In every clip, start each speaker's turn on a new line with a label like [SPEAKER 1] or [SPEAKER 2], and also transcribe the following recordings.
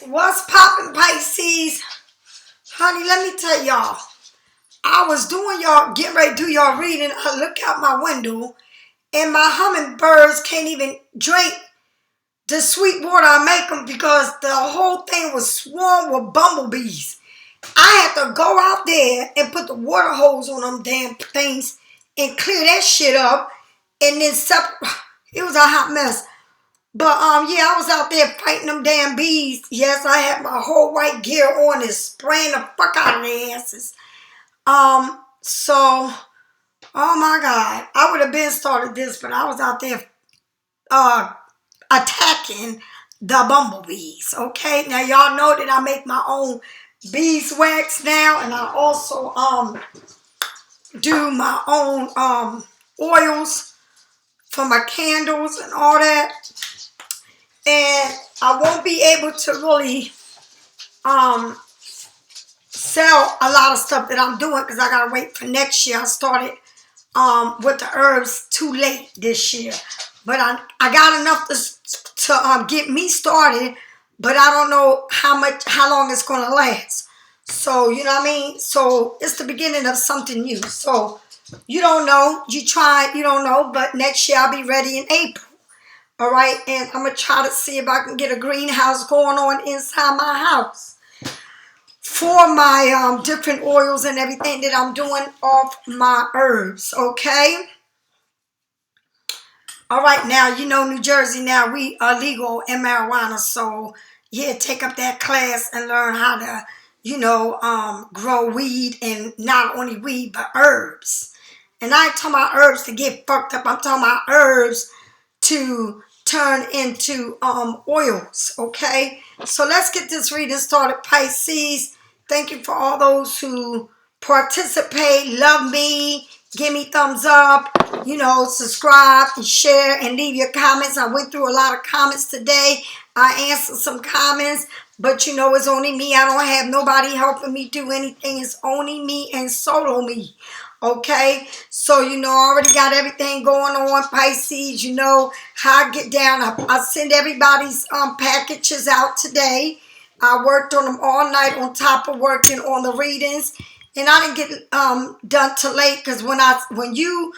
[SPEAKER 1] What's poppin', Pisces? Honey, let me tell y'all. I was doing y'all, getting ready to do y'all reading. I look out my window, and my hummingbirds can't even drink the sweet water I make them because the whole thing was swarmed with bumblebees. I had to go out there and put the water hose on them damn things and clear that shit up. And then it was a hot mess. But yeah, I was out there fighting them damn bees. Yes, I had my whole white gear on and spraying the fuck out of their asses. So, oh my God, I would have been started this, but I was out there attacking the bumblebees. Okay, now y'all know that I make my own beeswax now, and I also do my own oils for my candles and all that. And I won't be able to really sell a lot of stuff that I'm doing because I gotta wait for next year. I started with the herbs too late this year, but I got enough to get me started, but I don't know how long it's gonna last. So you know what I mean. So it's the beginning of something new. So you don't know, you try, you don't know, but next year I'll be ready in April. All right, and I'm going to try to see if I can get a greenhouse going on inside my house for my different oils and everything that I'm doing off my herbs, okay? All right, now, you know New Jersey now, we are legal in marijuana, so yeah, take up that class and learn how to, you know, grow weed, and not only weed, but herbs. And I ain't talking about herbs to get fucked up, I'm talking about herbs to turn into oils, okay? So let's get this reading started, Pisces. Thank you for all those who participate, love me, give me thumbs up, you know, subscribe and share and leave your comments. I went through a lot of comments today. I answered some comments, but you know, it's only me. I don't have nobody helping me do anything. It's only me and solo me. Okay, so you know, I already got everything going on, Pisces. You know how I get down. I send everybody's packages out today. I worked on them all night on top of working on the readings, and I didn't get done till late because when you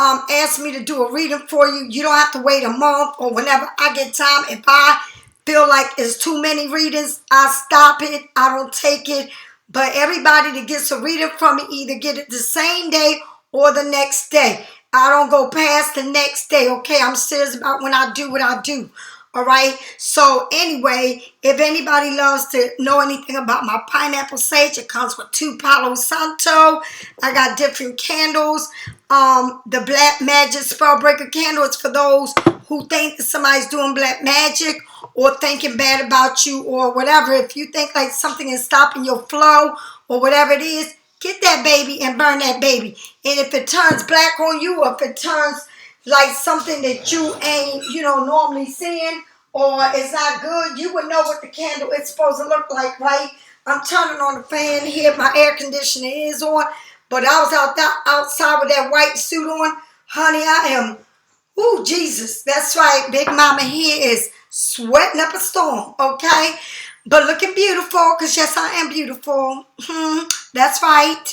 [SPEAKER 1] ask me to do a reading for you, you don't have to wait a month or whenever I get time. If I feel like it's too many readings, I stop it. I don't take it. But everybody that gets a reading from me either get it the same day or the next day. I don't go past the next day, okay? I'm serious about when I do what I do, all right? So anyway, if anybody loves to know anything about my pineapple sage, it comes with 2 Palo Santo. I got different candles. The Black Magic Spellbreaker candle is for those who think that somebody's doing black magic or thinking bad about you or whatever. If you think like something is stopping your flow or whatever it is, get that baby and burn that baby. And if it turns black on you, or if it turns like something that you ain't, you know, normally seeing, or it's not good, you would know what the candle is supposed to look like, right? I'm turning on the fan here. My air conditioner is on. But I was outside with that white suit on. Honey, I am, ooh, Jesus. That's right. Big Mama here is sweating up a storm, okay? But looking beautiful, because yes, I am beautiful. That's right.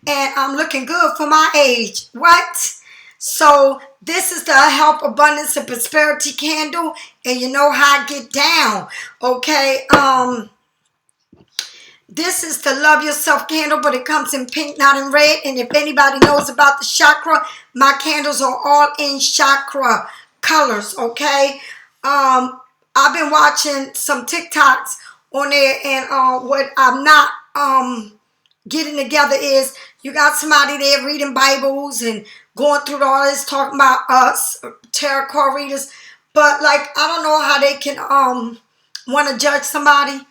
[SPEAKER 1] And I'm looking good for my age. What? So this is the Health, Abundance, and Prosperity candle. And you know how I get down, okay? This is the Love Yourself candle, but it comes in pink, not in red. And if anybody knows about the chakra, my candles are all in chakra colors, okay? I've been watching some TikToks on there, and what I'm not getting together is you got somebody there reading Bibles and going through all this, talking about us, tarot card readers. But, like, I don't know how they can want to judge somebody.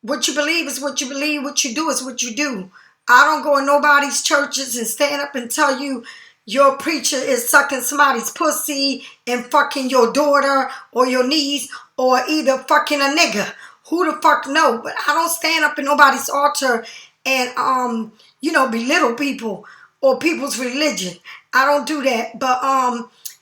[SPEAKER 1] What you believe is what you believe. What you do is what you do. I don't go in nobody's churches and stand up and tell you your preacher is sucking somebody's pussy and fucking your daughter or your niece or either fucking a nigga. Who the fuck know? But I don't stand up in nobody's altar and, you know, belittle people or people's religion. I don't do that. But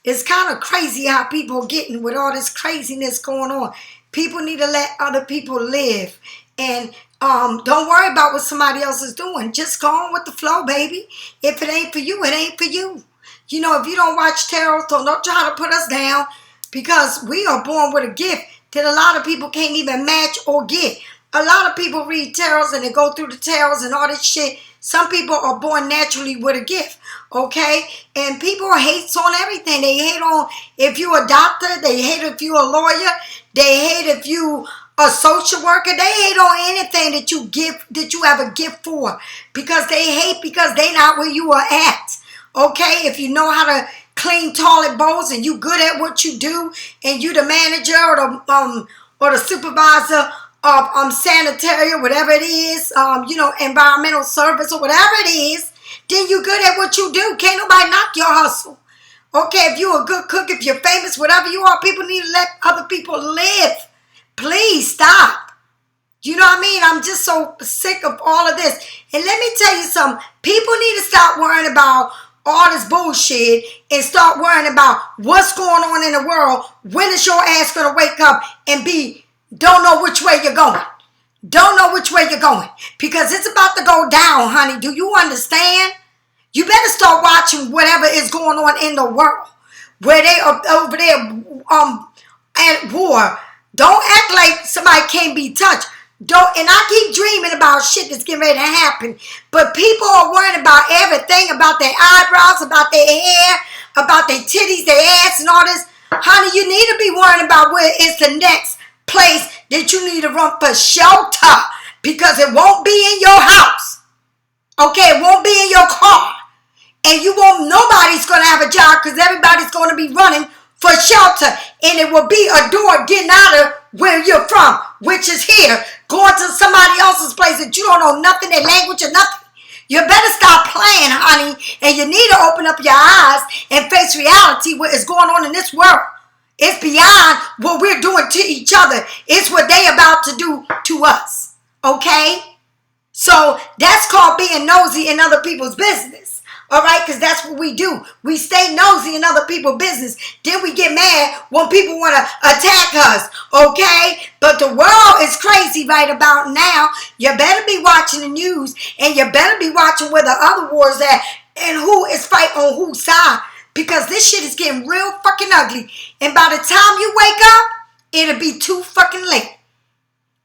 [SPEAKER 1] it's kind of crazy how people are getting with all this craziness going on. People need to let other people live. And don't worry about what somebody else is doing. Just go on with the flow, baby. If it ain't for you, it ain't for you. You know, if you don't watch tarot, don't try to put us down, because we are born with a gift that a lot of people can't even match or get. A lot of people read tarots and they go through the tarots and all this shit. Some people are born naturally with a gift, okay? And people hate on everything. They hate on if you're a doctor. They hate if you're a lawyer. They hate if you a social worker. They hate on anything that you have a gift for, because they hate because they not where you are at, okay? If you know how to clean toilet bowls and you good at what you do, and you the manager or the supervisor of sanitary or whatever it is, you know, environmental service or whatever it is, then you good at what you do. Can't nobody knock your hustle. Okay, if you're a good cook, if you're famous, whatever you are, people need to let other people live. Please stop. You know what I mean? I'm just so sick of all of this. And let me tell you something. People need to stop worrying about all this bullshit and start worrying about what's going on in the world. When is your ass going to wake up and don't know which way you're going? Don't know which way you're going. Because it's about to go down, honey. Do you understand? You better start watching whatever is going on in the world. Where they are over there at war. Don't act like somebody can't be touched. And I keep dreaming about shit that's getting ready to happen. But people are worrying about everything, about their eyebrows, about their hair, about their titties, their ass, and all this. Honey, you need to be worrying about where is the next place that you need to run for shelter. Because it won't be in your house. Okay, it won't be in your car. And nobody's going to have a job, because everybody's going to be running for shelter. And it will be a door getting out of where you're from, which is here, going to somebody else's place that you don't know nothing, their language or nothing. You better stop playing, honey. And you need to open up your eyes and face reality, what is going on in this world. It's beyond what we're doing to each other. It's what they about to do to us. Okay? So that's called being nosy in other people's business. All right, because that's what we do. We stay nosy in other people's business. Then we get mad when people want to attack us, okay? But the world is crazy right about now. You better be watching the news, and you better be watching where the other wars at and who is fighting on whose side, because this shit is getting real fucking ugly. And by the time you wake up, it'll be too fucking late.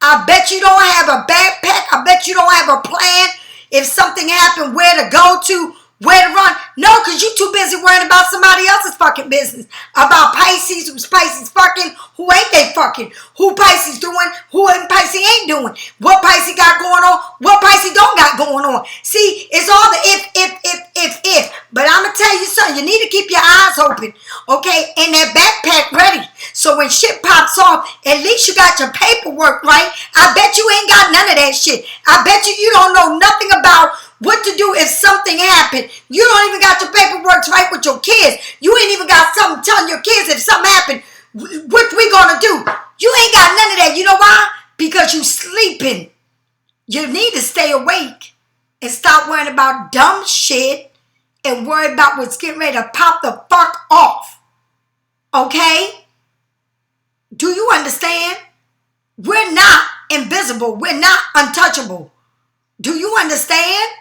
[SPEAKER 1] I bet you don't have a backpack. I bet you don't have a plan. If something happened, where to go to, where to run? No, because you too busy worrying about somebody else's fucking business. About Pisces, who's Pisces fucking, who ain't they fucking? Who Pisces doing, who Pisces ain't doing? What Pisces got going on, what Pisces don't got going on. See, it's all the if. But I'm going to tell you something. You need to keep your eyes open, okay? And that backpack ready. So when shit pops off, at least you got your paperwork right. I bet you ain't got none of that shit. I bet you don't know nothing about what to do if something happened. You don't even got your paperwork right with your kids. You ain't even got something telling your kids if something happened, what we gonna do. You ain't got none of that. You know why? Because you sleeping. You need to stay awake and stop worrying about dumb shit and worry about what's getting ready to pop the fuck off. Okay? Do you understand? We're not invisible. We're not untouchable. Do you understand?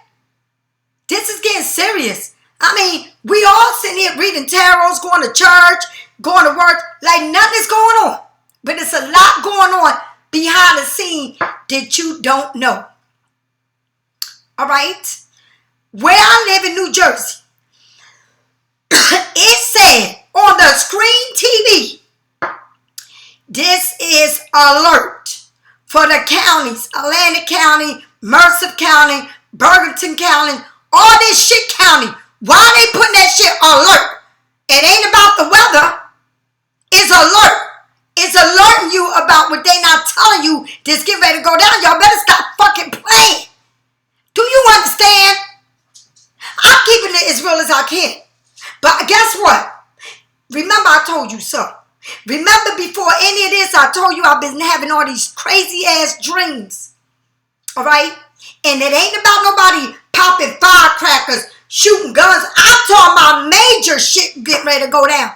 [SPEAKER 1] This is getting serious. I mean, we all sitting here reading tarots, going to church, going to work, like nothing is going on. But there's a lot going on behind the scene that you don't know. All right? Where I live in New Jersey, it said on the screen TV, this is alert for the counties, Atlantic County, Mercer County, Bergenton County, all this shit county. Why are they putting that shit alert? It ain't about the weather. It's alert. It's alerting you about what they not telling you that's getting ready to go down. Y'all better stop fucking playing. Do you understand? I'm keeping it as real as I can. But guess what? Remember I told you so. Remember before any of this, I told you I've been having all these crazy ass dreams. All right? And it ain't about nobody popping firecrackers, shooting guns. I'm talking about major shit getting ready to go down.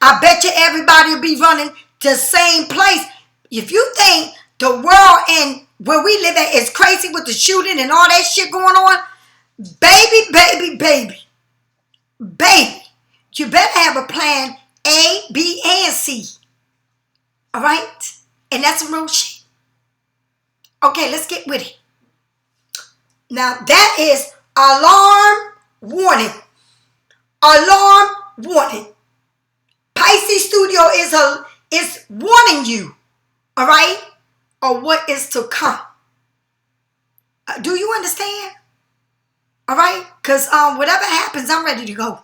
[SPEAKER 1] I bet you everybody will be running to the same place. if you think the world and where we live at is crazy with the shooting and all that shit going on, baby, you better have a plan A, B, and C. All right? And that's some real shit. Okay, let's get with it. Now, that is alarm warning. Alarm warning. Pisces Studio is warning you, all right, of what is to come. Do you understand? All right? Because whatever happens, I'm ready to go.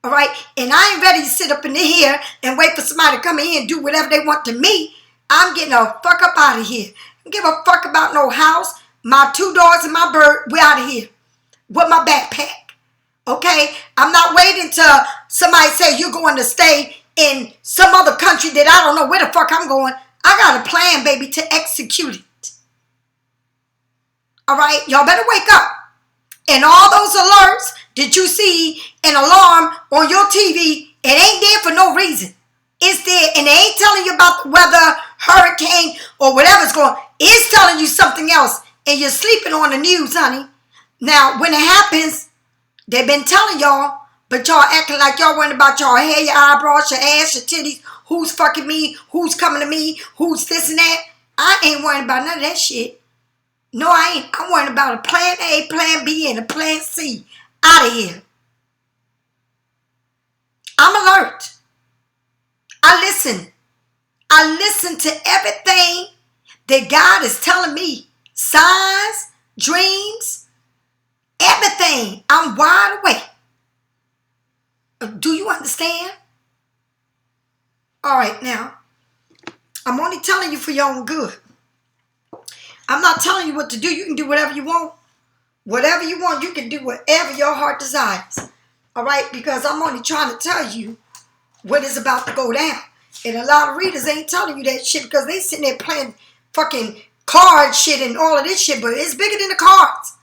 [SPEAKER 1] All right? And I ain't ready to sit up in here and wait for somebody to come in and do whatever they want to me. I'm getting the fuck up out of here. I don't give a fuck about no house. My 2 dogs and my bird, we're out of here with my backpack. Okay? I'm not waiting till somebody say you're going to stay in some other country that I don't know where the fuck I'm going. I got a plan, baby, to execute it. All right? Y'all better wake up. And all those alerts that you see an alarm on your TV, it ain't there for no reason. It's there, and they ain't telling you about the weather, hurricane, or whatever's going on. It's telling you something else, and you're sleeping on the news, honey. Now, when it happens, they've been telling y'all, but y'all acting like y'all worrying about y'all hair, your eyebrows, your ass, your titties, who's fucking me, who's coming to me, who's this and that. I ain't worrying about none of that shit. No, I ain't. I'm worrying about a plan A, plan B, and a plan C. Out of here. I'm alert. I listen. I listen to everything that God is telling me. Signs, dreams, everything. I'm wide awake. Do you understand? All right, now, I'm only telling you for your own good. I'm not telling you what to do. You can do whatever you want. Whatever you want, you can do whatever your heart desires. All right? Because I'm only trying to tell you what is about to go down. And a lot of readers ain't telling you that shit because they sitting there playing fucking card shit and all of this shit. But it's bigger than the cards.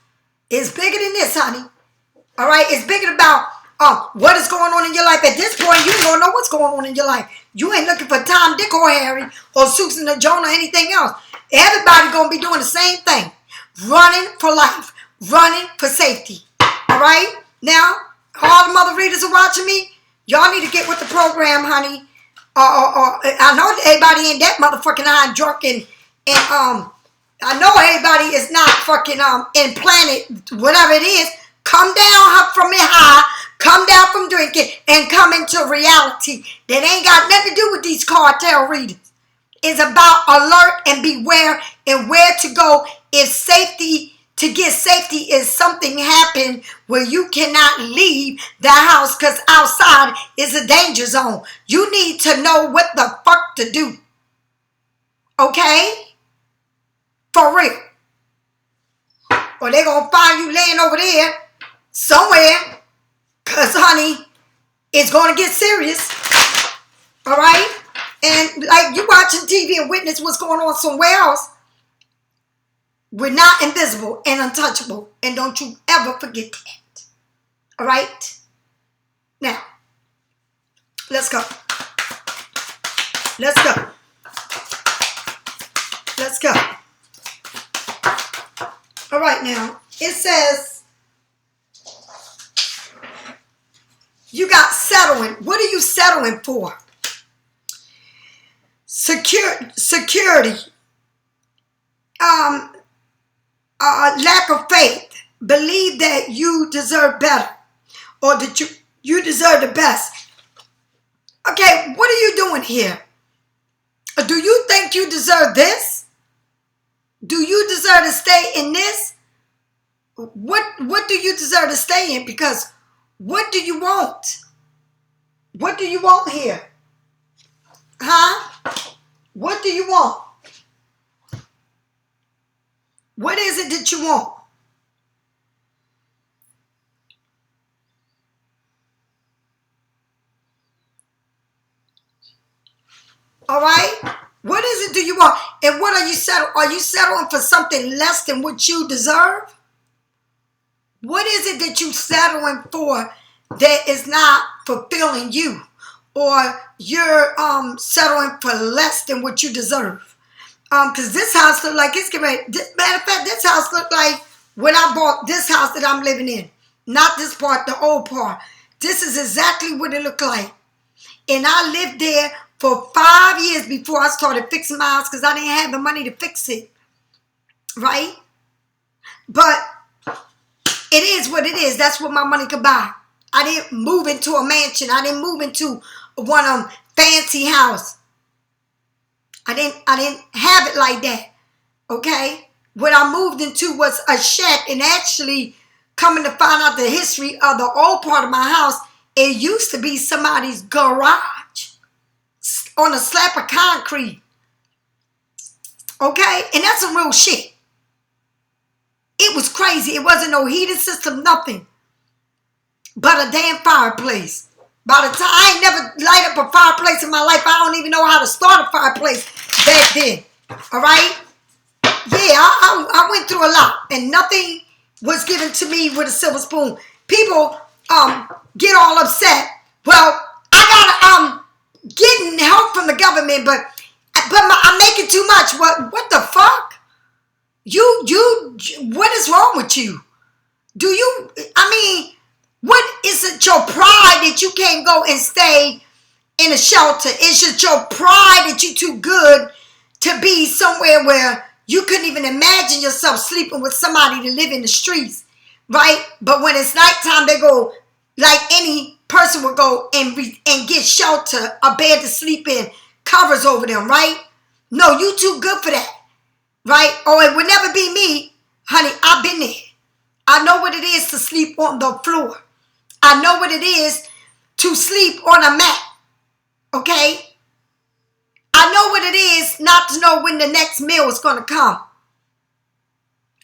[SPEAKER 1] It's bigger than this, honey. All right? It's bigger about what is going on in your life. At this point, you don't know what's going on in your life. You ain't looking for Tom, Dick, or Harry, or Susan, or Joan, or anything else. Everybody going to be doing the same thing. Running for life. Running for safety. All right? Now, all the mother readers are watching me. Y'all need to get with the program, honey. I know everybody ain't that motherfucking high and drunk and I know everybody is not fucking implanted, whatever it is. Come down from it high. Come down from drinking and come into reality. That ain't got nothing to do with these cartel readings. It's about alert and beware and where to go if safety, to get safety is something happen where you cannot leave the house because outside is a danger zone. You need to know what the fuck to do. Okay? For real. Or they're going to find you laying over there somewhere because, honey, it's going to get serious. All right? And like you watching TV and witness what's going on somewhere else, we're not invisible and untouchable. And don't you ever forget that. All right? Now, let's go. Let's go. Let's go. All right, now, it says, you got settling. What are you settling for? Security. Lack of faith. Believe that you deserve better. Or that you deserve the best. Okay, what are you doing here? Do you think you deserve this? Do you deserve to stay in this? What do you deserve to stay in? Because what do you want? What do you want here? Huh? What do you want? What is it that you want? All right? What is it do you want? And what are you settling? Are you settling for something less than what you deserve? What is it that you settling for that is not fulfilling you? Or you're settling for less than what you deserve. Because this house look like it's getting ready. Matter of fact, this house look like when I bought this house that I'm living in. Not this part, the old part. This is exactly what it looked like. And I lived there for 5 years before I started fixing my house because I didn't have the money to fix it. Right? But it is what it is. That's what my money could buy. I didn't move into a mansion. I didn't move into one of them fancy house. I didn't have it like that. Okay? What I moved into was a shack, and actually coming to find out the history of the old part of my house, it used to be somebody's garage on a slab of concrete. Okay? And that's some real shit. It was crazy. It wasn't no heating system, nothing. But a damn fireplace. By the time, I ain't never light up a fireplace in my life. I don't even know how to start a fireplace back then. All right? Yeah, I went through a lot. And nothing was given to me with a silver spoon. People get all upset. Well, I got getting help from the government, but I'm making too much. What the fuck? What is wrong with you? What is it your pride that you can't go and stay in a shelter? Is it your pride that you too good to be somewhere where you couldn't even imagine yourself sleeping with somebody to live in the streets, right? But when it's nighttime, they go, like any person would go and get shelter, a bed to sleep in, covers over them, right? No, you too good for that, right? Oh, it would never be me. Honey, I've been there. I know what it is to sleep on the floor. I know what it is to sleep on a mat, okay? I know what it is not to know when the next meal is going to come,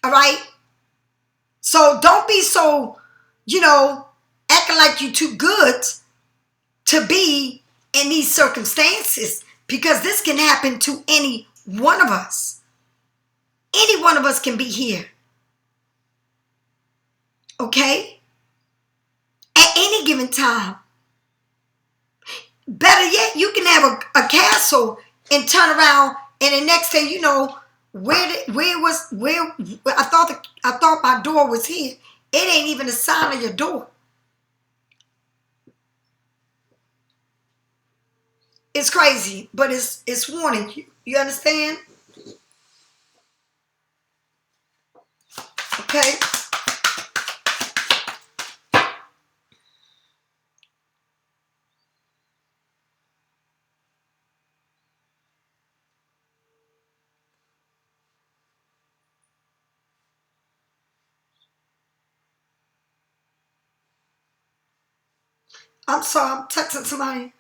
[SPEAKER 1] all right? So don't be so, acting like you're too good to be in these circumstances, because this can happen to any one of us. Any one of us can be here, okay? At any given time. Better yet, you can have a castle and turn around, and the next day, I thought my door was here. It ain't even a sign of your door. It's crazy, but it's warning you. You understand? Okay. I'm sorry, I'm texting somebody.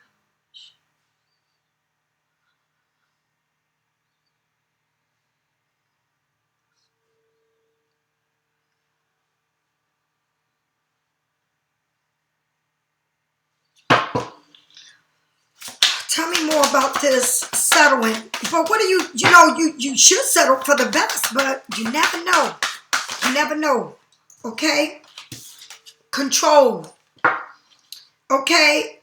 [SPEAKER 1] Tell me more about this settling. But what do you should settle for the best, but you never know. You never know. Okay? Control. Okay?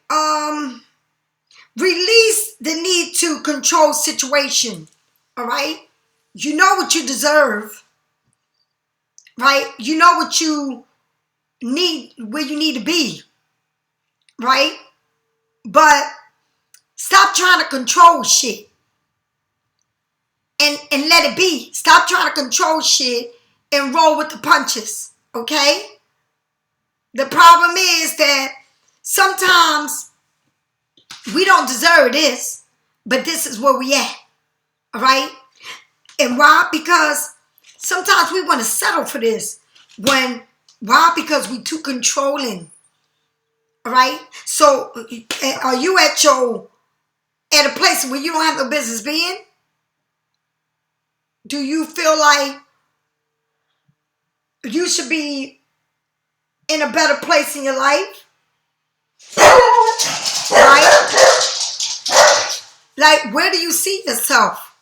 [SPEAKER 1] Release the need to control situation. All right? You know what you deserve. Right? You know what you need, where you need to be. Right? But stop trying to control shit. And let it be. Stop trying to control shit and roll with the punches. Okay? The problem is that sometimes we don't deserve this, but this is where we at. All right? And why? Because sometimes we want to settle for this. Why? Because we too controlling. All right? So are you at a place where you don't have no business being? Do you feel like you should be in a better place in your life? Right? Like, where do you see yourself?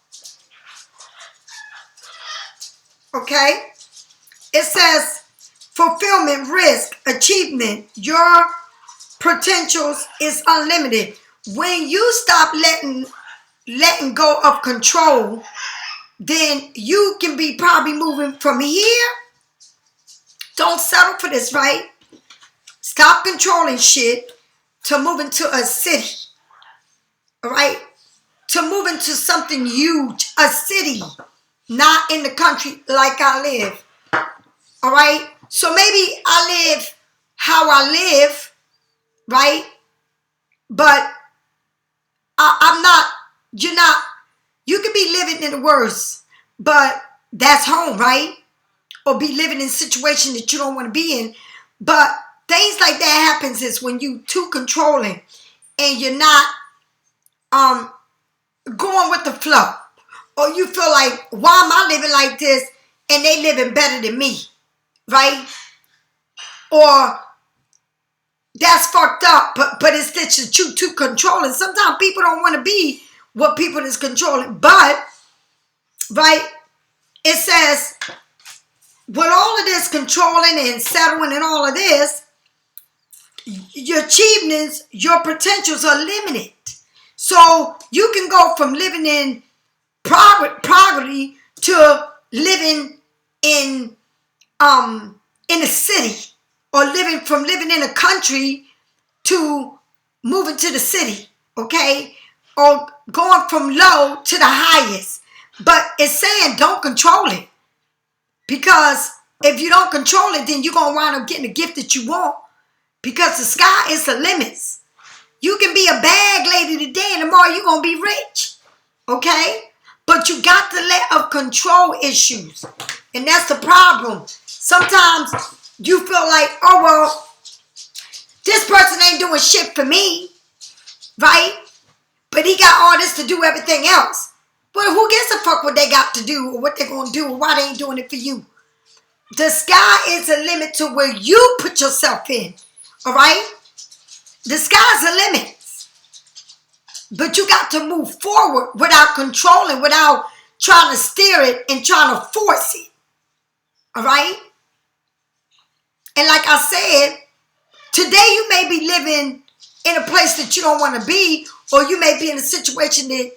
[SPEAKER 1] Okay? It says fulfillment, risk, achievement. Your potentials is unlimited. when you stop letting go of control, then you can be probably moving from here. Don't settle for this, right? Stop controlling shit to moving to a city. All right? To move into something huge, a city, not in the country like I live. All right? So maybe I live how I live, right? But I'm not, you could be living in the worst, but that's home, right? Or be living in a situation that you don't want to be in. But things like that happens is when you too controlling and you're not going with the flow. Or you feel like, why am I living like this and they living better than me, right? Or that's fucked up, but it's that you're too controlling. Sometimes people don't want to be what people is controlling. But, right, it says, with all of this controlling and settling and all of this, your achievements, your potentials are limited. So you can go from living in poverty to living in a city, or living in a country to moving to the city, okay? Or going from low to the highest. But it's saying don't control it. Because if you don't control it, then you're going to wind up getting the gift that you want. Because the sky is the limits. You can be a bag lady today and tomorrow you're going to be rich. Okay? But you got to let of control issues. And that's the problem. Sometimes you feel like, oh, well, this person ain't doing shit for me. Right? But he got all this to do everything else. Well, who gives a fuck what they got to do or what they're going to do or why they ain't doing it for you? The sky is a limit to where you put yourself in. All right? The sky's the limit. But you got to move forward without controlling, without trying to steer it and trying to force it. All right? And like I said, today you may be living in a place that you don't want to be, or you may be in a situation that,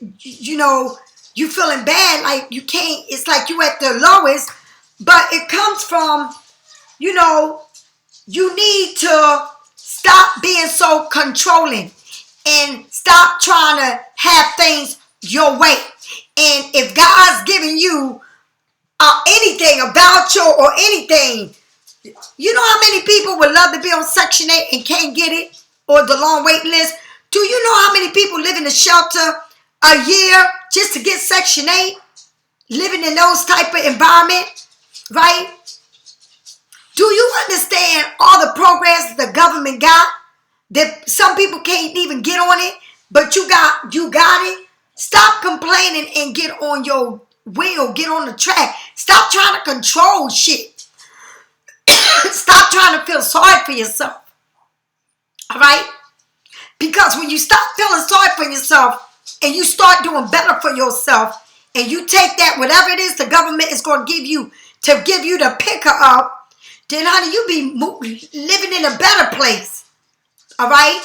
[SPEAKER 1] you feeling bad, like you can't, it's like you at the lowest, but it comes from, you need to stop being so controlling and stop trying to have things your way. And if God's giving you anything about you or anything, you know how many people would love to be on Section 8 and can't get it, or the long wait list? Do you know how many people live in a shelter a year just to get Section 8? Living in those type of environment, right? Do you understand all the programs the government got that some people can't even get on it, but you got it? Stop complaining and get on your wheel, get on the track. Stop trying to control shit. Stop trying to feel sorry for yourself. All right? Because when you stop feeling sorry for yourself and you start doing better for yourself, and you take that, whatever it is the government is going to give you the picker up, then honey, you be living in a better place. All right?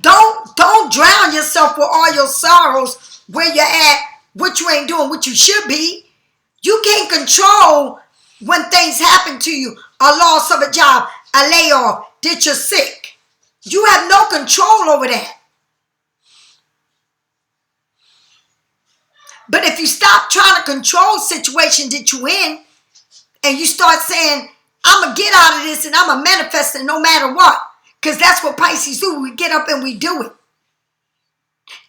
[SPEAKER 1] Don't drown yourself with all your sorrows where you're at, what you ain't doing, what you should be. You can't control when things happen to you, a loss of a job, a layoff, that you're sick. You have no control over that. But if you stop trying to control situations that you're in, and you start saying, I'm going to get out of this and I'm going to manifest it no matter what, because that's what Pisces do. We get up and we do it.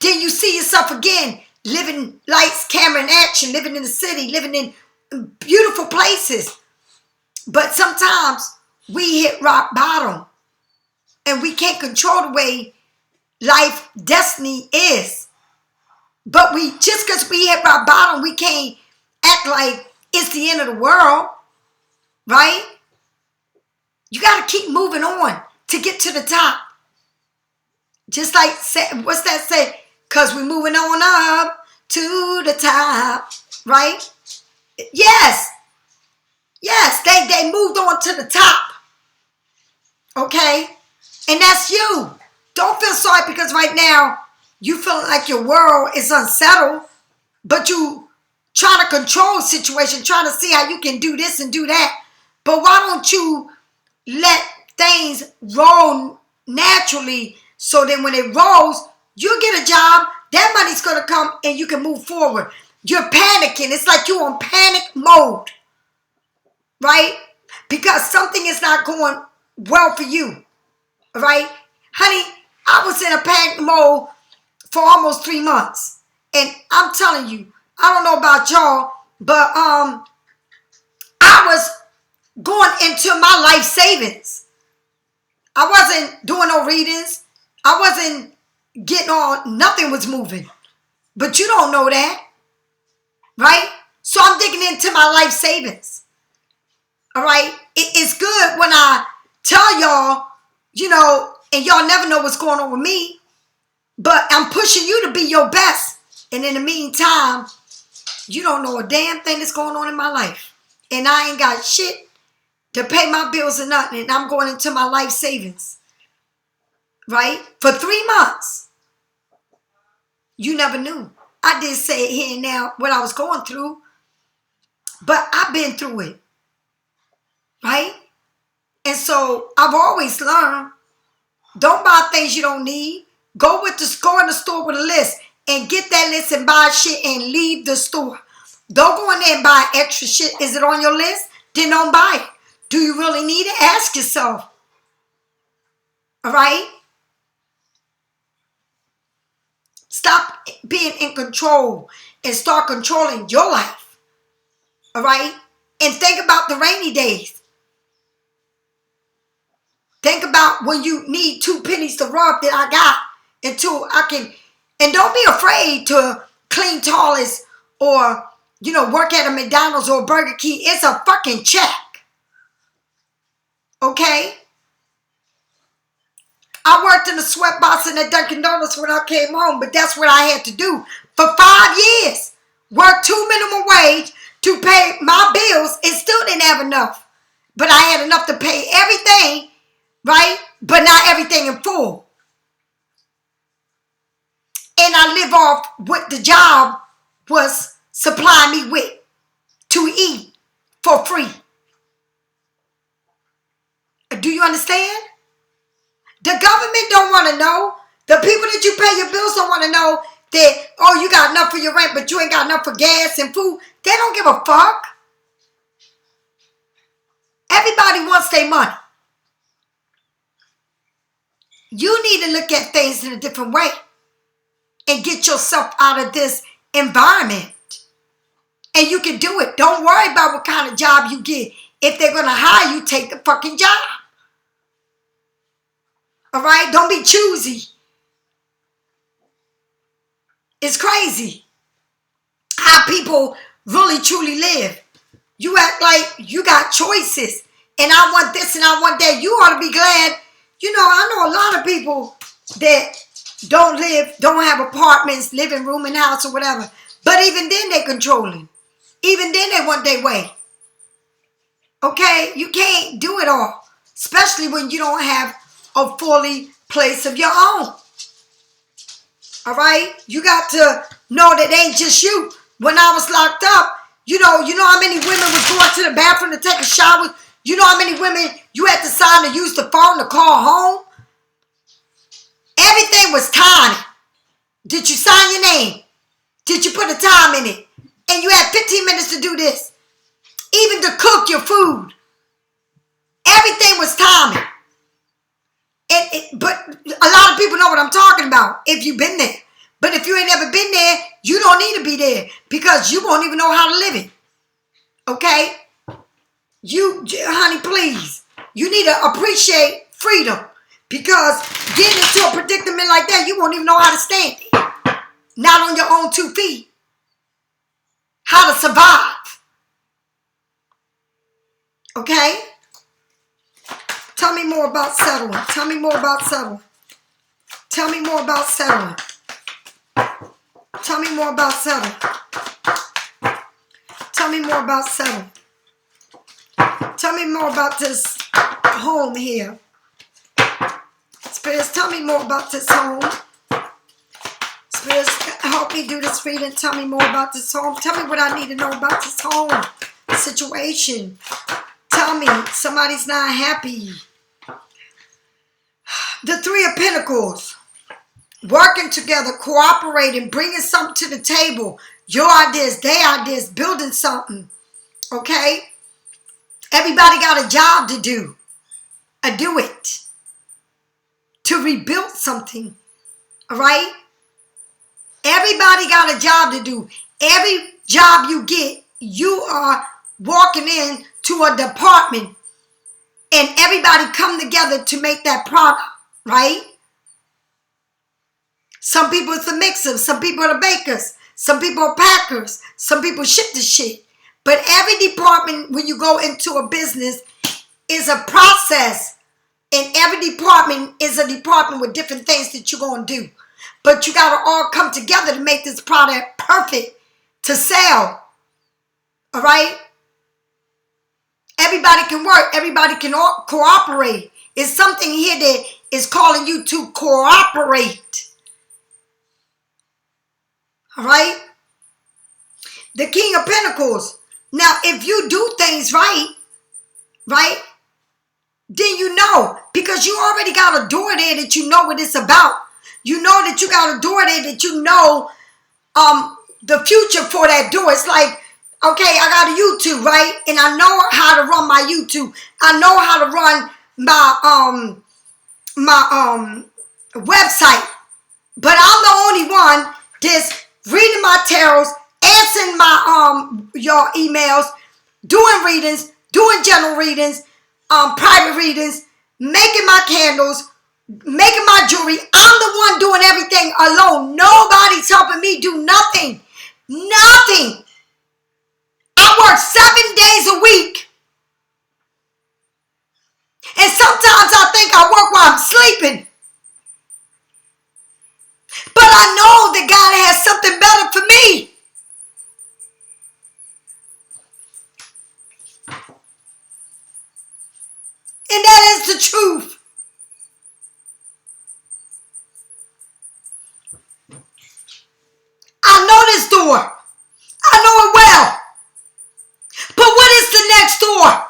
[SPEAKER 1] Then you see yourself again, living lights, camera, and action, living in the city, living in beautiful places. But sometimes we hit rock bottom and we can't control the way life destiny is. But just because we hit rock bottom, we can't act like it's the end of the world, right? You got to keep moving on to get to the top. Just like, what's that say? Because we're moving on up to the top, right? Yes, they moved on to the top, okay? And that's you. don't feel sorry because right now you feel like your world is unsettled, but you trying to control the situation, trying to see how you can do this and do that. But why don't you let things roll naturally so then when it rolls, you'll get a job, that money's going to come and you can move forward. You're panicking. It's like you're on panic mode, right? Because something is not going well for you, right? Honey, I was in a panic mode for almost 3 months. And I'm telling you, I don't know about y'all, but I was going into my life savings. I wasn't doing no readings. I wasn't getting on, nothing was moving. But you don't know that, right? So I'm digging into my life savings. All right? It's good when I tell y'all, you know, and y'all never know what's going on with me, but I'm pushing you to be your best. And in the meantime, you don't know a damn thing that's going on in my life. And I ain't got shit to pay my bills or nothing. And I'm going into my life savings, right? For 3 months. You never knew. I did say it here and now what I was going through, but I've been through it, right? And so I've always learned, don't buy things you don't need. Go in the store with a list and get that list and buy shit and leave the store. Don't go in there and buy extra shit. Is it on your list? Then don't buy it. Do you really need it? Ask yourself. All right? Stop being in control and start controlling your life. All right? And think about the rainy days. Think about when you need 2 pennies to rub that I got until I can. And don't be afraid to clean toilets or, you know, work at a McDonald's or a Burger King. It's a fucking check. Okay? I worked in the sweat box in the Dunkin' Donuts when I came home, but that's what I had to do for 5 years. Work 2 minimum wage to pay my bills and still didn't have enough. But I had enough to pay everything, right? But not everything in full. And I live off what the job was supplying me with to eat for free. Do you understand? The government don't want to know. The people that you pay your bills don't want to know that, oh, you got enough for your rent, but you ain't got enough for gas and food. They don't give a fuck. Everybody wants their money. You need to look at things in a different way and get yourself out of this environment. And you can do it. Don't worry about what kind of job you get. If they're going to hire you, take the fucking job. All right? Don't be choosy. It's crazy how people really truly live. You act like you got choices. And I want this and I want that. You ought to be glad. You know, I know a lot of people that don't have apartments, living room and house or whatever. But even then they're controlling. Even then they want their way. Okay? You can't do it all. Especially when you don't have a fully place of your own. All right? You got to know that it ain't just you. When I was locked up, you know how many women would go up to the bathroom to take a shower? You know how many women you had to sign to use the phone to call home? Everything was timed. Did you sign your name? Did you put a time in it? And you had 15 minutes to do this. Even to cook your food. Everything was timed. But a lot of people know what I'm talking about if you've been there. But if you ain't never been there, you don't need to be there because you won't even know how to live it. Okay? Honey, please. You need to appreciate freedom because getting into a predicament like that, you won't even know how to stand it. Not on your own 2 feet. How to survive. Okay? Tell me more about settling. Tell me more about settling. Tell me more about settling. Tell me more about settling. Tell me more about settling. Tell me more about this home here. It's Spirits, tell me more about this home. Spirits, help me do this reading. Tell me more about this home. Tell me what I need to know about this home situation. Tell me, somebody's not happy. The Three of Pentacles. Working together, cooperating, bringing something to the table. Your ideas, their ideas, building something. Okay? Everybody got a job to do. Do it. To rebuild something. All right? Everybody got a job to do. Every job you get, you are walking in to a department. And everybody come together to make that product. Right? Some people it's the mixers. Some people are the bakers. Some people are packers. Some people ship the shit. But every department, when you go into a business, is a process. And every department is a department with different things that you're going to do. But you got to all come together to make this product perfect to sell. All right? Everybody can work. Everybody can cooperate. It's something here that is calling you to cooperate. All right? The King of Pentacles. Now, if you do things right, then you know. Because you already got a door there that you know what it's about. You know that you got a door there that you know the future for that door. It's like, okay, I got a U.To, right? And I know how to run my U.To. I know how to run my website. But I'm the only one that's reading my tarots, answering my your emails, doing readings, doing general readings, private readings, making my candles, making my jewelry. I'm the one doing everything alone. Nobody's helping me do nothing. Nothing. I work 7 days a week. And sometimes I think I work while I'm sleeping. But I know that God has something better for me. And that is the truth. I know this door. I know it well. But what is the next door?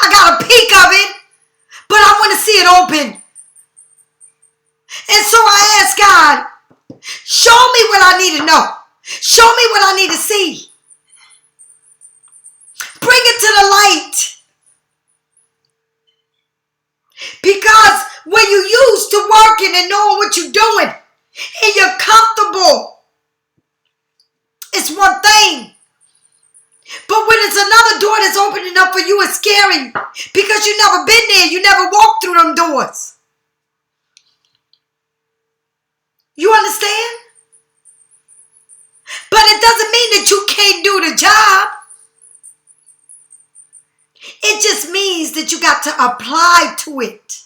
[SPEAKER 1] I got a peek of it, but I want to see it open. And so I ask God, show me what I need to know. Show me what I need to see. Bring it to the light. Because when you used to working and knowing what you're doing and you're comfortable, it's one thing. But when it's another door that's opening up for you, it's scary because you've never been there. You never walked through them doors. You understand? But it doesn't mean that you can't do the job. It just means that you got to apply to it.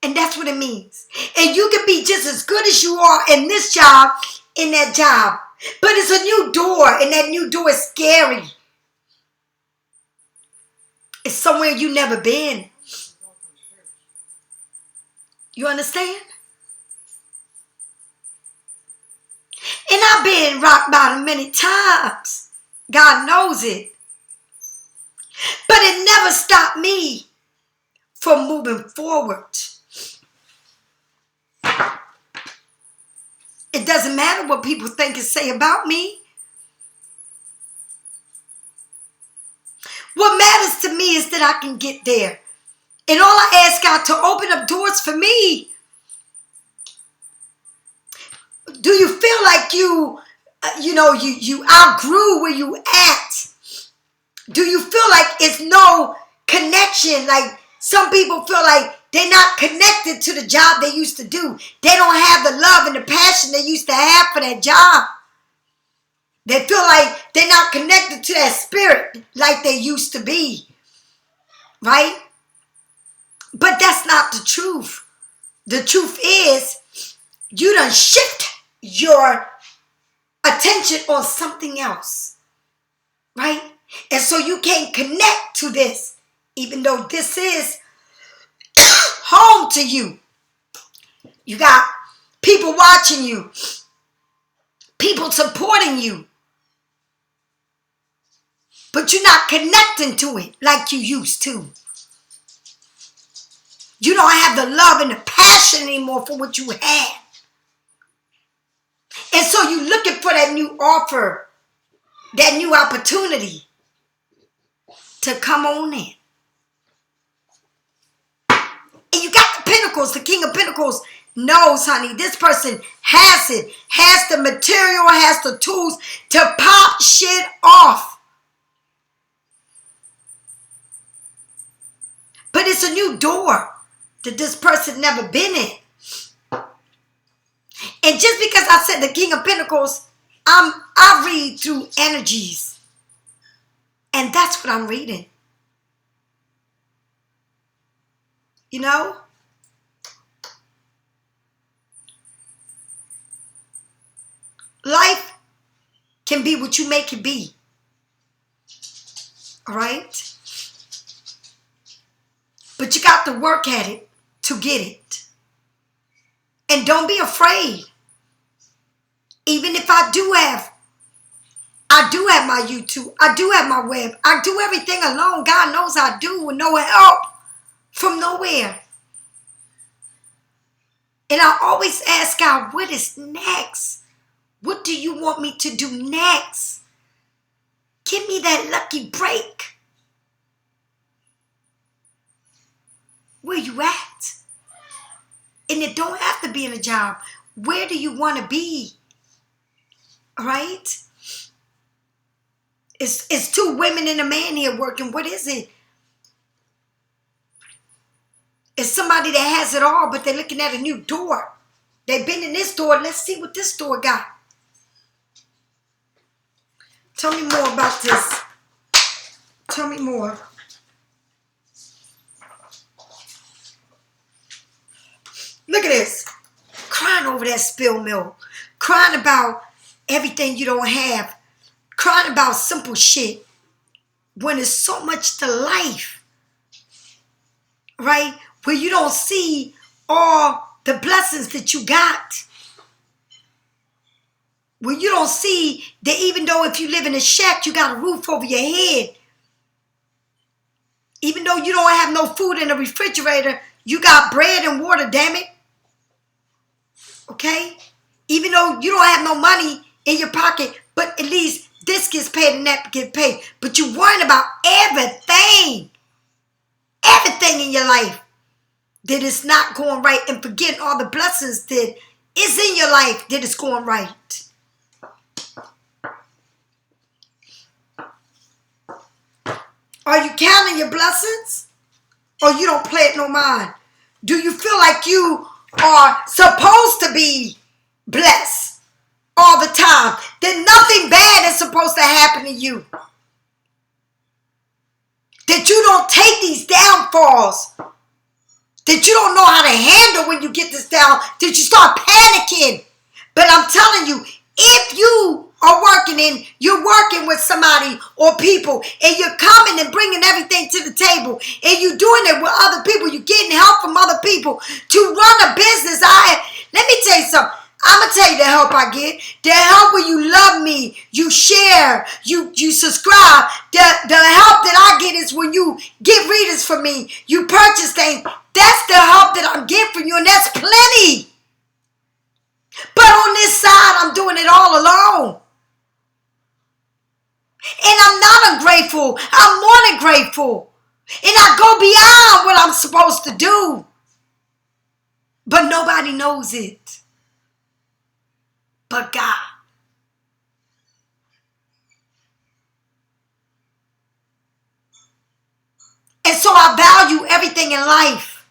[SPEAKER 1] And that's what it means. And you can be just as good as you are in this job, in that job. But it's a new door, and that new door is scary. It's somewhere you never been. You understand? And I've been rock bottom many times. God knows it. But it never stopped me from moving forward. It doesn't matter what people think and say about me. What matters to me is that I can get there. And all I ask God to open up doors for me. Do you feel like you outgrew where you at? Do you feel like it's no connection? Like some people feel like they're not connected to the job they used to do. They don't have the love and the passion they used to have for that job. They feel like they're not connected to that spirit like they used to be. Right? But that's not the truth. The truth is you done shift your attention on something else. Right? And so you can't connect to this, even though this is home to you. You got people watching you, people supporting you, but you're not connecting to it like you used to. You don't have the love and the passion anymore for what you had. And so you're looking for that new offer, that new opportunity to come on in. And you got the Pentacles, the King of Pentacles knows, honey, this person has it, has the material, has the tools to pop shit off. But it's a new door that this person never been in. And just because I said the King of Pentacles, I read through energies. And that's what I'm reading. You know? Life can be what you make it be. All right? But you got to work at it to get it. And don't be afraid. Even if I do have my you.To, I do have my web. I do everything alone. God knows I do with no help from nowhere. And I always ask God, what is next? What do you want me to do next? Give me that lucky break. Where you at? And it don't have to be in a job. Where do you want to be? All right? It's two women and a man here working. What is it? It's somebody that has it all, but they're looking at a new door. They've been in this door. Let's see what this door got. Tell me more about this. Tell me more. Look at this. Crying over that spilled milk. Crying about everything you don't have. Crying about simple shit. When there's so much to life. Right? Where you don't see all the blessings that you got. Where you don't see that even though if you live in a shack, you got a roof over your head. Even though you don't have no food in the refrigerator, you got bread and water, damn it. Okay? Even though you don't have no money in your pocket, but at least this gets paid and that gets paid. But you're worrying about everything. Everything in your life that is not going right and forgetting all the blessings that is in your life that is going right. Are you counting your blessings? Or you don't play it no mind? Do you feel like you are supposed to be blessed all the time? That nothing bad is supposed to happen to you? That you don't take these downfalls? That you don't know how to handle when you get this down? That you start panicking? But I'm telling you, if you are working and you're working with somebody or people and you're coming and bringing everything to the table and you're doing it with other people, you're getting help from other people to run a business. Let me tell you something. I'm going to tell you the help I get. The help where you love me, you share, you subscribe. The help that I get is when you get readers from me, you purchase things. That's the help that I'm getting from you, and that's plenty. But on this side, I'm doing it all alone. And I'm not ungrateful. I'm more than grateful. And I go beyond what I'm supposed to do. But nobody knows it. But God. And so I value everything in life.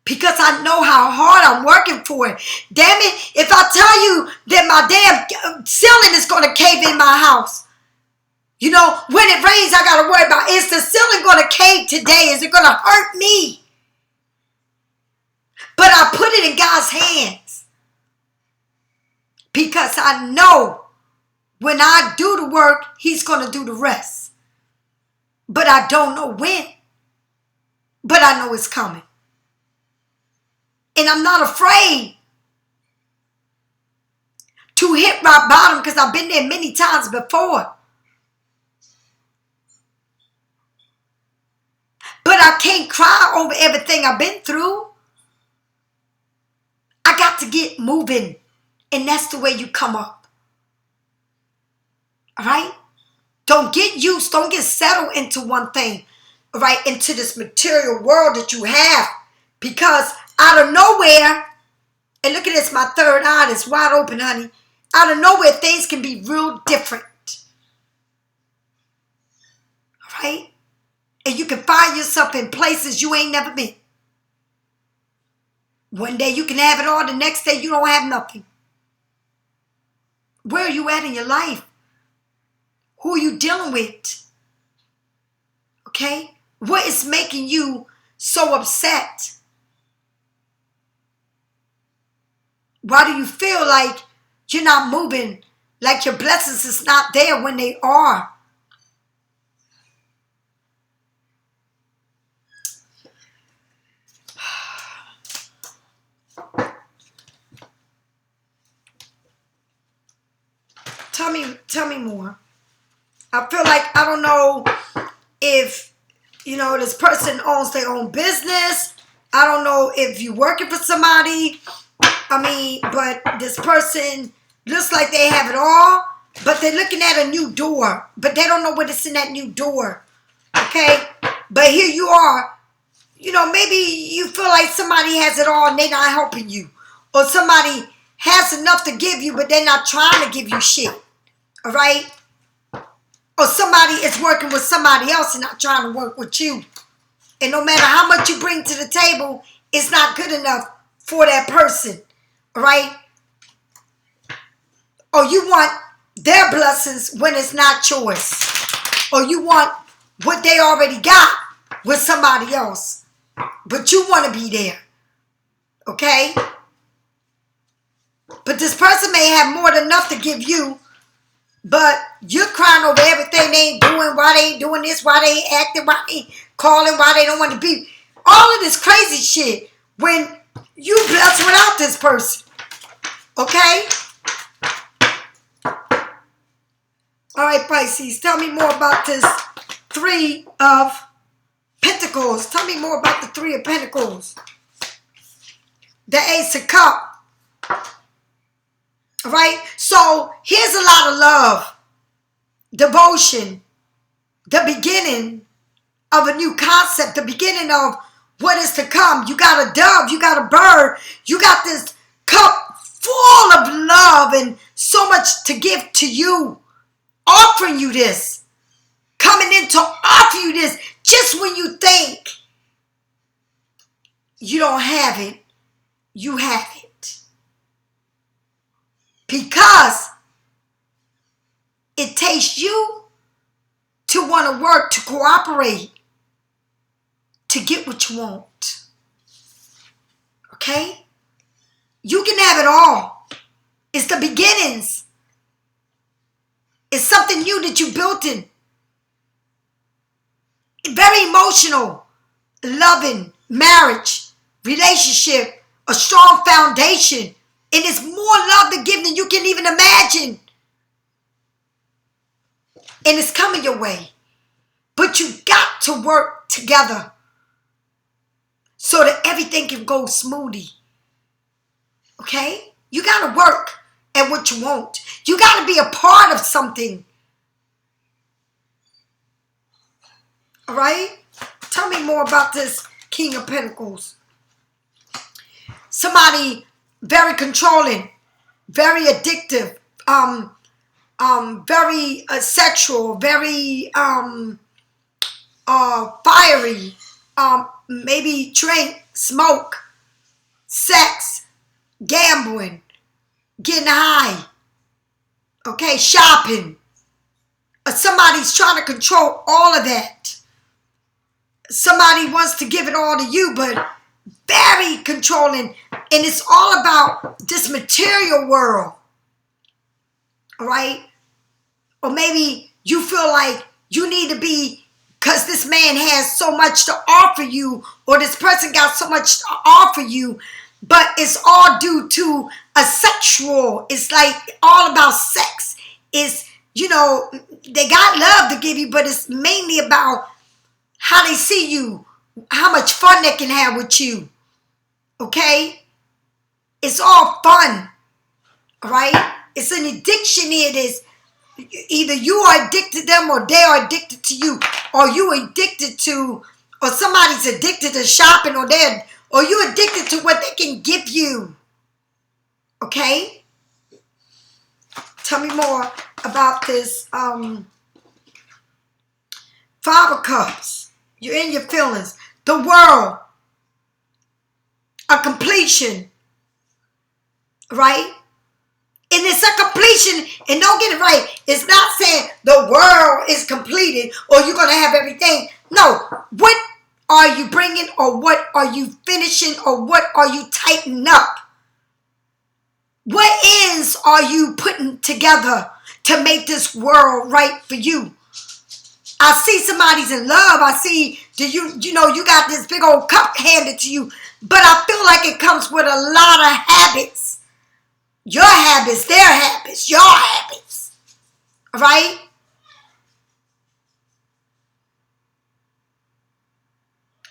[SPEAKER 1] Because I know how hard I'm working for it. Damn it, if I tell you that my damn ceiling is going to cave in my house. You know, when it rains, I got to worry about, is the ceiling going to cave today? Is it going to hurt me? But I put it in God's hands. Because I know When I do the work, he's going to do the rest. But I don't know when. But I know it's coming. And I'm not afraid to hit rock bottom because I've been there many times before. But I can't cry over everything I've been through. I got to get moving. And that's the way you come up. All right? Don't get used. Don't get settled into one thing. All right? Into this material world that you have. Because out of nowhere, and look at this, my third eye is wide open, honey. Out of nowhere, things can be real different. All right? And you can find yourself in places you ain't never been. One day you can have it all, the next day you don't have nothing. Where are you at in your life? Who are you dealing with? Okay? What is making you so upset? Why do you feel like you're not moving, like your blessings is not there when they are? Tell me more. I feel like, I don't know if, this person owns their own business. I don't know if you're working for somebody. But this person looks like they have it all, but they're looking at a new door, but they don't know what is in that new door. Okay? But here you are. Maybe you feel like somebody has it all and they're not helping you. Or somebody has enough to give you, but they're not trying to give you shit. All right? Or somebody is working with somebody else and not trying to work with you. And no matter how much you bring to the table, it's not good enough for that person. All right? Or you want their blessings when it's not yours. Or you want what they already got with somebody else. But you want to be there. Okay? But this person may have more than enough to give you. But you're crying over everything they ain't doing. Why they ain't doing this. Why they ain't acting. Why they ain't calling. Why they don't want to be. All of this crazy shit. When you blessed without this person. Okay? All right, Pisces. Tell me more about this Three of Pentacles. Tell me more about the Three of Pentacles. The Ace of Cups. All right? So, here's a lot of love. Devotion. The beginning of a new concept. The beginning of what is to come. You got a dove. You got a bird. You got this cup full of love and so much to give to you. Offering you this. Coming in to offer you this. Just when you think you don't have it, you have it. Because it takes you to want to work, to cooperate, to get what you want. Okay? You can have it all. It's the beginnings. It's something new that you built in. Very emotional, loving, marriage, relationship, a strong foundation. And it's more love to give than you can even imagine. And it's coming your way. But you got to work together so that everything can go smoothly. Okay? You got to work at what you want. You got to be a part of something. All right? Tell me more about this King of Pentacles. Somebody very controlling, very addictive, very sexual, very fiery, maybe drink, smoke, sex, gambling, getting high, okay, shopping. Somebody's trying to control all of that. Somebody wants to give it all to you, but very controlling. And it's all about this material world. All right? Or maybe you feel like you need to be, because this man has so much to offer you, or this person got so much to offer you, but it's all due to a sexual, it's like all about sex. It's, you know, they got love to give you, but it's mainly about how they see you, how much fun they can have with you. Okay? It's all fun. Right? It's an addiction here. It is either you are addicted to them or they are addicted to you. Or you addicted to, or somebody's addicted to shopping, or you addicted to what they can give you. Okay? Tell me more about this Five of Cups. You're in your feelings. The world. A completion. Right? And it's a completion, and don't get it right. It's not saying the world is completed or you're going to have everything. No. What are you bringing, or what are you finishing, or what are you tightening up? What ends are you putting together to make this world right for you? I see somebody's in love. I see, you know, you got this big old cup handed to you, but I feel like it comes with a lot of habits. Your habits, their habits, your habits. Right?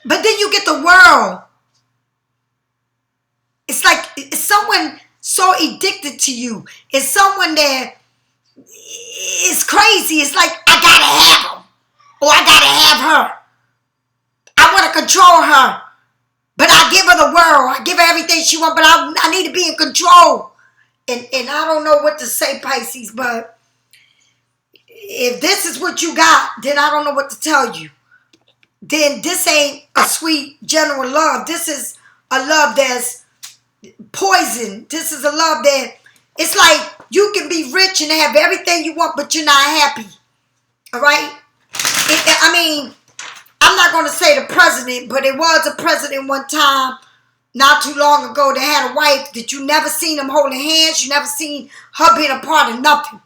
[SPEAKER 1] But then you get the world. It's like, it's someone so addicted to you. It's someone that is crazy. It's like, I gotta have him. Or I gotta have her. I want to control her. But I give her the world. I give her everything she wants, but I need to be in control. And I don't know what to say, Pisces, but if this is what you got, then I don't know what to tell you. Then this ain't a sweet, general love. This is a love that's poison. This is a love that, it's like you can be rich and have everything you want, but you're not happy. All right? I mean, I'm not going to say the president, but it was a president one time, not too long ago, that had a wife that you never seen them holding hands. You never seen her being a part of nothing.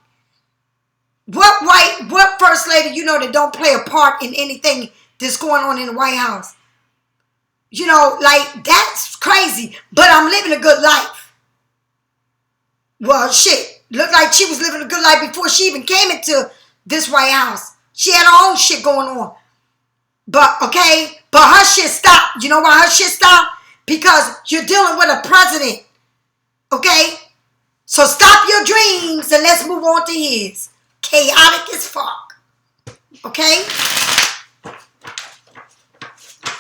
[SPEAKER 1] What first lady you know that don't play a part in anything that's going on in the White House? You know, like, that's crazy. But I'm living a good life. Well, shit. Looked like she was living a good life before she even came into this White House. She had her own shit going on. But, okay, but her shit stopped. You know why her shit stopped? Because you're dealing with a president. Okay? So stop your dreams and let's move on to his. Chaotic as fuck. Okay?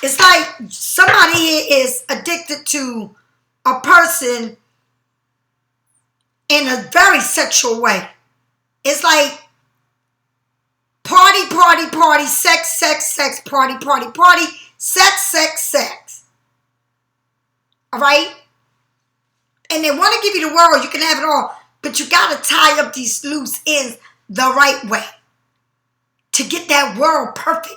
[SPEAKER 1] It's like somebody here is addicted to a person in a very sexual way. It's like party, party, party, sex, sex, sex, party, party, party, sex, sex, sex. All right? And they want to give you the world. You can have it all. But you got to tie up these loose ends the right way to get that world perfect.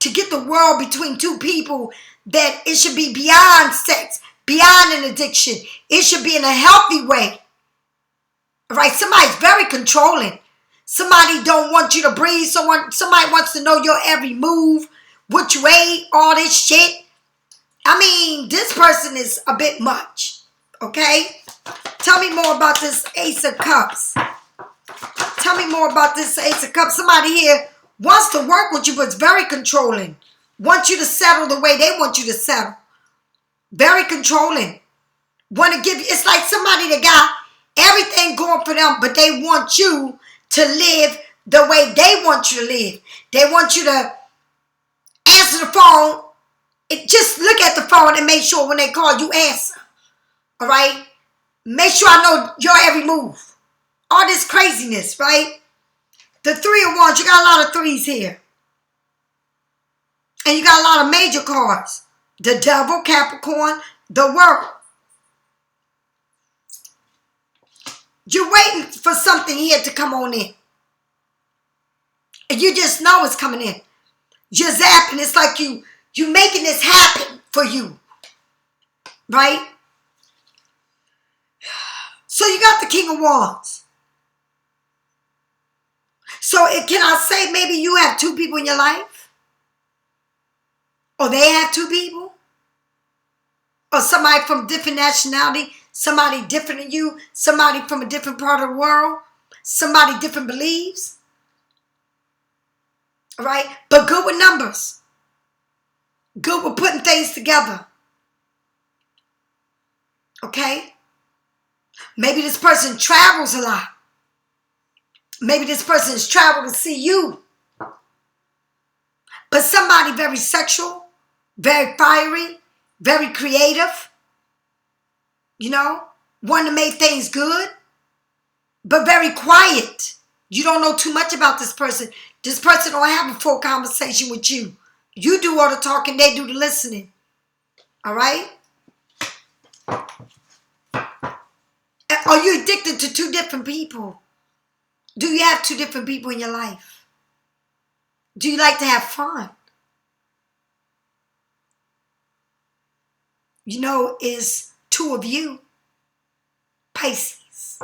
[SPEAKER 1] To get the world between two people, that it should be beyond sex, beyond an addiction. It should be in a healthy way. All right? Somebody's very controlling. Somebody don't want you to breathe. Somebody wants to know your every move, what you ate, all this shit. I mean, this person is a bit much. Okay? Tell me more about this Ace of Cups. Tell me more about this Ace of Cups. Somebody here wants to work with you, but it's very controlling. Want you to settle the way they want you to settle. Very controlling. Want to give you, it's like somebody that got everything going for them, but they want you to live the way they want you to live. They want you to answer the phone. Just look at the phone and make sure when they call you answer. All right? Make sure I know your every move. All this craziness, right? The Three of Wands, you got a lot of threes here. And you got a lot of major cards. The Devil, Capricorn, the World. You're waiting for something here to come on in. And you just know it's coming in. You're zapping. It's like you making this happen for you. Right? So you got the King of Wands. So can I say maybe you have two people in your life? Or they have two people? Or somebody from different nationality, somebody different than you, somebody from a different part of the world, somebody different beliefs. All right? But good with numbers. Good with putting things together. Okay? Maybe this person travels a lot. Maybe this person has traveled to see you. But somebody very sexual, very fiery, very creative. You know? One to make things good. But very quiet. You don't know too much about this person. This person don't have a full conversation with you. You do all the talking, they do the listening. All right? Are you addicted to two different people? Do you have two different people in your life? Do you like to have fun? You know, is two of you Pisces?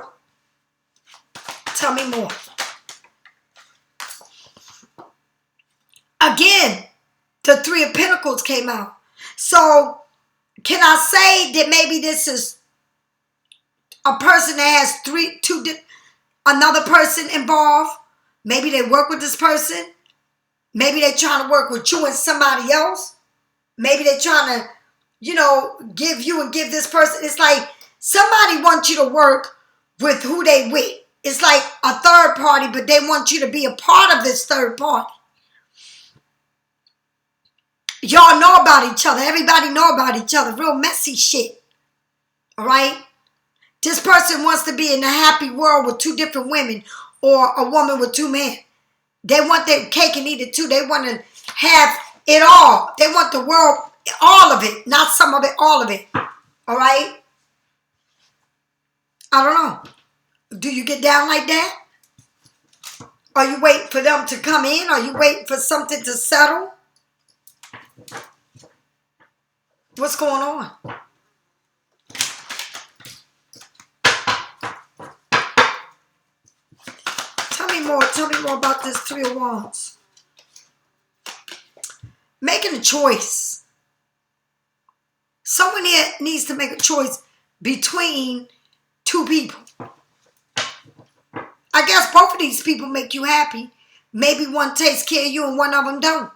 [SPEAKER 1] Tell me more. Again, the Three of Pentacles came out. So, can I say that maybe this is a person that has another person involved? Maybe they work with this person. Maybe they're trying to work with you and somebody else. Maybe they're trying to, you know, give you and give this person. It's like somebody wants you to work with who they with. It's like a third party, but they want you to be a part of this third party. Y'all know about each other. Everybody know about each other. Real messy shit. All right? This person wants to be in a happy world with two different women or a woman with two men. They want their cake and eat it too. They want to have it all. They want the world, all of it. Not some of it, all of it. All right? I don't know. Do you get down like that? Are you waiting for them to come in? Are you waiting for something to settle? What's going on? Tell me more about this Three of Wands. Making a choice. Someone here needs to make a choice between two people. I guess both of these people make you happy. Maybe one takes care of you and one of them don't.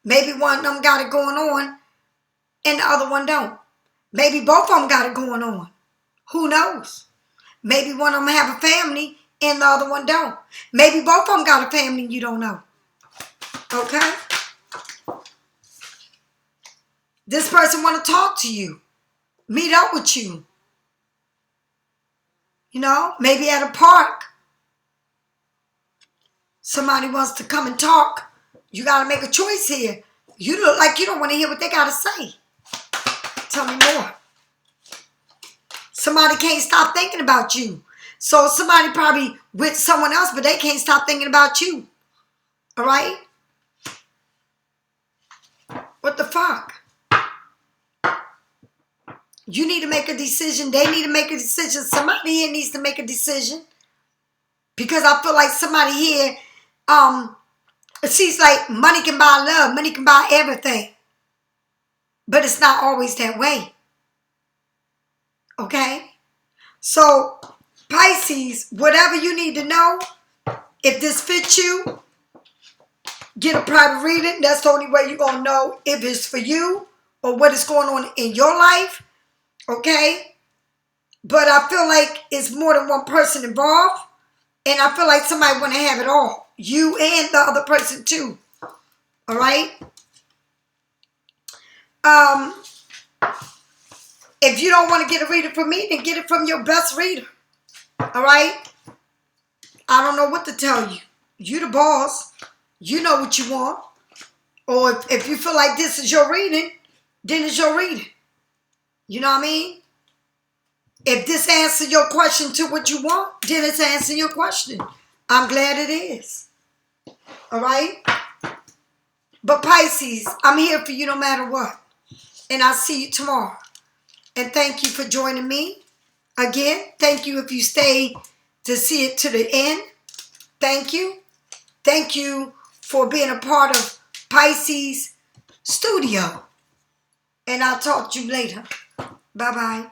[SPEAKER 1] Maybe one of them got it going on and the other one don't. Maybe both of them got it going on. Who knows? Maybe one of them have a family and the other one don't. Maybe both of them got a family and you don't know. Okay? This person want to talk to you. Meet up with you. You know, maybe at a park. Somebody wants to come and talk. You got to make a choice here. You look like you don't want to hear what they got to say. Tell me more. Somebody can't stop thinking about you. So somebody probably with someone else, but they can't stop thinking about you. All right? What the fuck? You need to make a decision. They need to make a decision. Somebody here needs to make a decision. Because I feel like somebody here, it seems like money can buy love. Money can buy everything. But it's not always that way. Okay? So, Pisces, whatever you need to know, if this fits you, get a private reading. That's the only way you're going to know if it's for you or what is going on in your life. Okay? But I feel like it's more than one person involved. And I feel like somebody want to have it all. You and the other person too. All right? If you don't want to get a reader from me, then get it from your best reader. All right? I don't know what to tell you. You the boss. You know what you want. Or if you feel like this is your reading, then it's your reading. You know what I mean? If this answers your question to what you want, then it's answering your question. I'm glad it is. All right? But Pisces, I'm here for you no matter what. And I'll see you tomorrow. And thank you for joining me. Again, thank you if you stay to see it to the end. Thank you. thank you for being a part of Pisces Studio. And I'll talk to you later. Bye-bye.